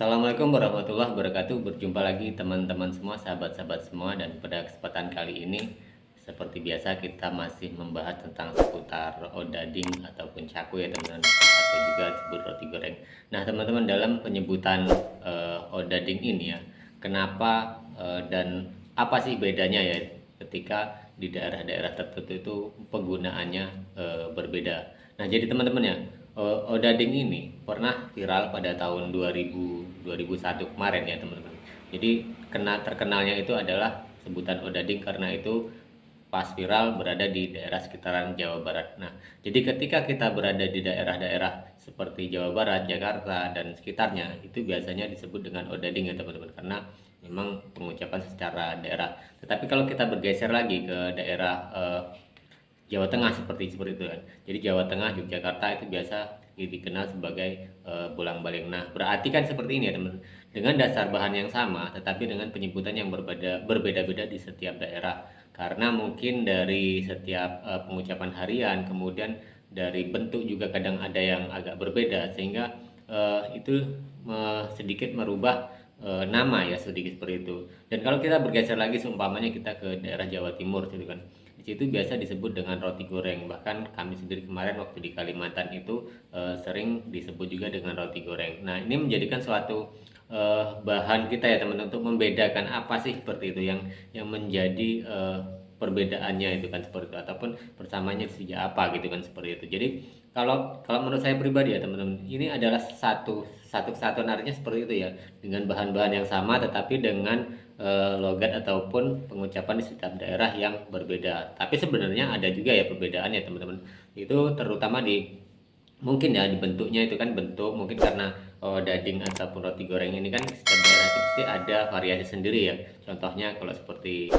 Assalamualaikum warahmatullahi wabarakatuh. Berjumpa lagi teman-teman semua, sahabat-sahabat semua, dan pada kesempatan kali ini seperti biasa kita masih membahas tentang seputar odading ataupun cakwe ya teman-teman, atau juga disebut roti goreng. Nah teman-teman, dalam penyebutan odading ini ya, kenapa dan apa sih bedanya ya ketika di daerah-daerah tertentu itu penggunaannya berbeda. Nah jadi teman-teman ya, odading ini pernah viral pada tahun 2001 kemarin ya teman-teman. Jadi terkenalnya itu adalah sebutan odading karena itu pas viral berada di daerah sekitaran Jawa Barat. Nah, jadi ketika kita berada di daerah-daerah seperti Jawa Barat, Jakarta, dan sekitarnya, itu biasanya disebut dengan odading ya teman-teman, karena memang pengucapan secara daerah. Tetapi kalau kita bergeser lagi ke daerah Jawa Tengah seperti itu kan. Jadi Jawa Tengah, Yogyakarta itu biasa dikenal sebagai bolang-baling. Nah, berarti kan seperti ini ya teman. Dengan dasar bahan yang sama, tetapi dengan penyebutan yang berbeda-beda di setiap daerah. Karena mungkin dari setiap pengucapan harian, kemudian dari bentuk juga kadang ada yang agak berbeda, sehingga itu sedikit merubah nama ya, sedikit seperti itu. Dan kalau kita bergeser lagi seumpamanya kita ke daerah Jawa Timur gitu kan, di situ biasa disebut dengan roti goreng. Bahkan kami sendiri kemarin waktu di Kalimantan itu sering disebut juga dengan roti goreng. Nah ini menjadikan suatu bahan kita ya teman-teman untuk membedakan apa sih seperti itu yang menjadi perbedaannya itu kan seperti itu, ataupun bersamanya sejak apa gitu kan seperti itu. Jadi kalau kalau menurut saya pribadi ya teman-teman, ini adalah satu kesatuan, artinya seperti itu ya, dengan bahan-bahan yang sama tetapi dengan logat ataupun pengucapan di setiap daerah yang berbeda. Tapi sebenarnya ada juga ya perbedaan ya teman-teman. Itu terutama di mungkin ya di bentuknya itu kan, bentuk mungkin karena daging ataupun roti goreng ini kan setiap daerah itu pasti ada variasi sendiri ya. Contohnya kalau seperti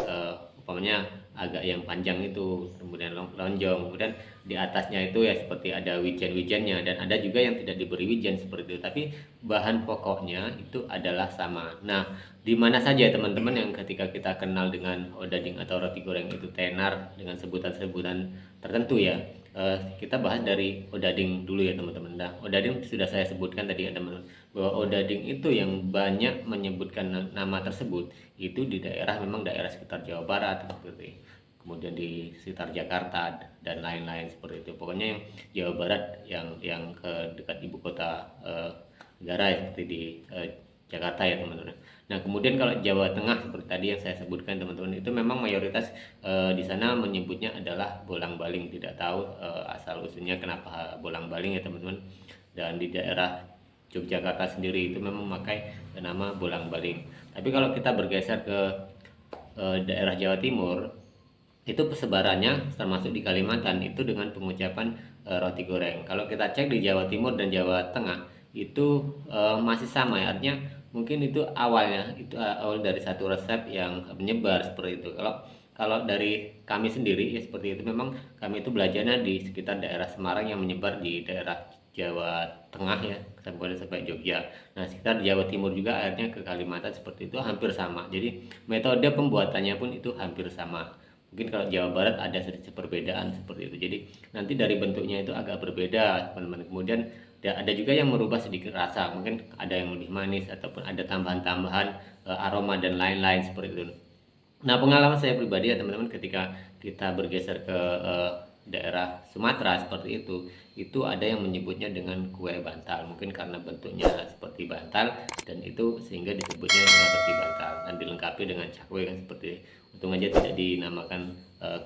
umpamanya agak yang panjang itu, kemudian lonjong, kemudian di atasnya itu ya seperti ada wijen-wijennya, dan ada juga yang tidak diberi wijen seperti itu, tapi bahan pokoknya itu adalah sama. Nah, di mana saja teman-teman yang ketika kita kenal dengan odading atau roti goreng itu tenar dengan sebutan-sebutan tertentu ya. Kita bahas dari odading dulu ya teman-teman. Nah, odading sudah saya sebutkan tadi ya teman-teman, bahwa odading itu yang banyak menyebutkan nama tersebut itu di daerah, memang daerah sekitar Jawa Barat seperti, kemudian di sekitar Jakarta dan lain-lain seperti itu. Pokoknya yang Jawa Barat, yang ke dekat ibu kota negara ya, seperti di Jakarta ya teman-teman. Nah kemudian kalau Jawa Tengah seperti tadi yang saya sebutkan teman-teman, itu memang mayoritas di sana menyebutnya adalah bolang-baling. Tidak tahu asal usulnya kenapa bolang-baling ya teman-teman. Dan di daerah Yogyakarta sendiri itu memang memakai nama bolang-baling. Tapi kalau kita bergeser ke daerah Jawa Timur, itu persebarannya termasuk di Kalimantan itu dengan pengucapan roti goreng. Kalau kita cek di Jawa Timur dan Jawa Tengah itu masih sama ya, artinya mungkin itu awalnya itu awal dari satu resep yang menyebar seperti itu. Kalau kalau dari kami sendiri ya seperti itu, memang kami itu belajarnya di sekitar daerah Semarang yang menyebar di daerah Jawa Tengah ya, sampai Jogja. Nah sekitar Jawa Timur juga akhirnya ke Kalimantan seperti itu, hampir sama. Jadi metode pembuatannya pun itu hampir sama. Mungkin kalau Jawa Barat ada sedikit perbedaan seperti itu. Jadi nanti dari bentuknya itu agak berbeda teman-teman. Kemudian ada juga yang merubah sedikit rasa, mungkin ada yang lebih manis ataupun ada tambahan-tambahan aroma dan lain-lain seperti itu. Nah pengalaman saya pribadi ya teman-teman, ketika kita bergeser ke daerah Sumatera seperti itu ada yang menyebutnya dengan kue bantal, mungkin karena bentuknya seperti bantal dan itu sehingga disebutnya roti bantal, dan dilengkapi dengan cakwe kan seperti. Untung aja tidak dinamakan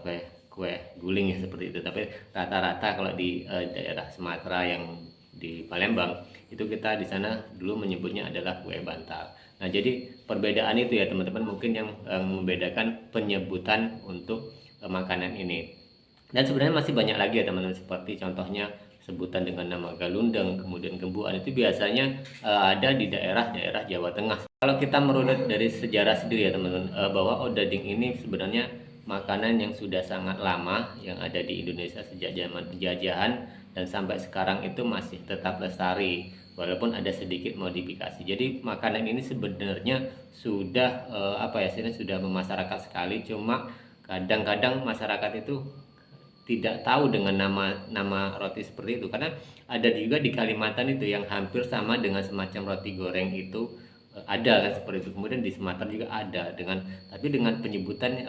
kue kue guling ya seperti itu. Tapi rata-rata kalau di daerah Sumatera yang di Palembang itu kita di sana dulu menyebutnya adalah kue bantal. Nah jadi perbedaan itu ya teman-teman, mungkin yang membedakan penyebutan untuk makanan ini. Dan sebenarnya masih banyak lagi ya teman-teman, seperti contohnya sebutan dengan nama galundeng, kemudian gembuan, itu biasanya ada di daerah-daerah Jawa Tengah. Kalau kita merunut dari sejarah sendiri ya teman-teman, bahwa odading ini sebenarnya makanan yang sudah sangat lama yang ada di Indonesia sejak zaman penjajahan, dan sampai sekarang itu masih tetap lestari walaupun ada sedikit modifikasi. Jadi makanan ini sebenarnya sudah apa ya, sudah memasyarakat sekali, cuma kadang-kadang masyarakat itu tidak tahu dengan nama roti seperti itu, karena ada juga di Kalimantan itu yang hampir sama dengan semacam roti goreng itu, ada kan seperti itu. Kemudian di Sumatera juga ada tapi dengan penyebutan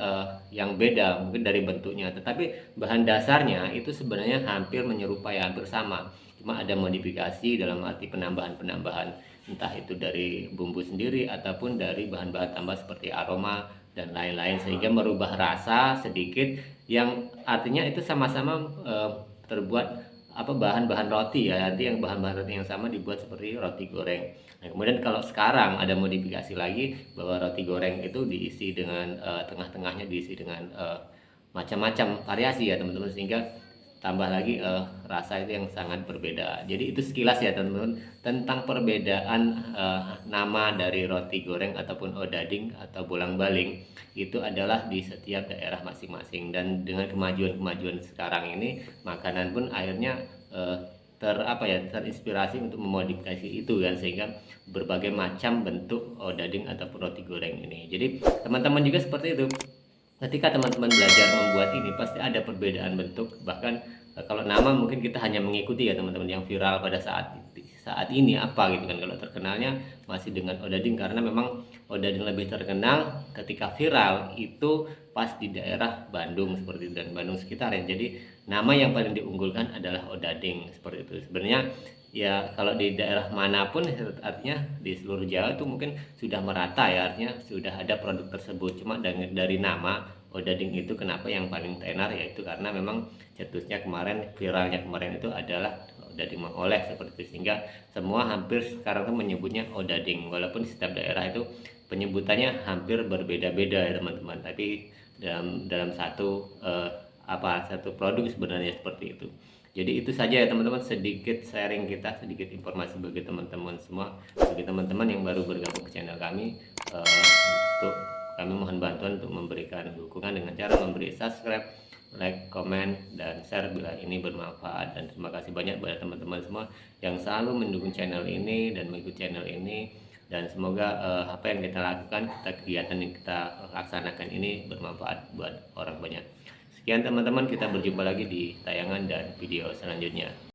yang beda mungkin dari bentuknya, tetapi bahan dasarnya itu sebenarnya hampir menyerupai, hampir sama, cuma ada modifikasi dalam arti penambahan-penambahan, entah itu dari bumbu sendiri ataupun dari bahan-bahan tambah seperti aroma dan lain-lain, sehingga merubah rasa sedikit, yang artinya itu sama-sama terbuat bahan-bahan roti ya, nanti yang bahan-bahan roti yang sama dibuat seperti roti goreng. Nah, kemudian kalau sekarang ada modifikasi lagi bahwa roti goreng itu diisi dengan tengah-tengahnya diisi dengan macam-macam variasi ya teman-teman, sehingga tambah lagi rasa itu yang sangat berbeda. Jadi itu sekilas ya teman-teman tentang perbedaan nama dari roti goreng ataupun odading atau bolang-baling, itu adalah di setiap daerah masing-masing. Dan dengan kemajuan-kemajuan sekarang ini, makanan pun akhirnya terinspirasi untuk memodifikasi itu kan, sehingga berbagai macam bentuk odading ataupun roti goreng ini. Jadi teman-teman juga seperti itu, ketika teman-teman belajar membuat ini pasti ada perbedaan bentuk. Bahkan kalau nama mungkin kita hanya mengikuti ya teman-teman, yang viral pada saat ini apa gitu kan. Kalau terkenalnya masih dengan odading, karena memang odading lebih terkenal ketika viral itu pas di daerah Bandung seperti itu, dan Bandung sekitar ya. Jadi nama yang paling diunggulkan adalah odading seperti itu. Sebenarnya ya kalau di daerah manapun, artinya di seluruh Jawa itu mungkin sudah merata ya, artinya sudah ada produk tersebut. Cuma dari nama odading itu kenapa yang paling tenar, yaitu karena memang cetusnya kemarin, viralnya kemarin itu adalah odading mengoleh seperti itu, sehingga semua hampir sekarang tuh menyebutnya odading, walaupun di setiap daerah itu penyebutannya hampir berbeda-beda ya teman-teman, tapi dalam satu satu produk sebenarnya seperti itu. Jadi itu saja ya teman-teman, sedikit sharing kita, sedikit informasi bagi teman-teman semua, bagi teman-teman yang baru bergabung ke channel kami. Untuk kami mohon bantuan untuk memberikan dukungan dengan cara memberi subscribe, like, komen, dan share bila ini bermanfaat. Dan terima kasih banyak pada teman-teman semua yang selalu mendukung channel ini dan mengikuti channel ini. Dan semoga apa yang kita lakukan, kegiatan yang kita laksanakan ini bermanfaat buat orang banyak. Sekian teman-teman, kita berjumpa lagi di tayangan dan video selanjutnya.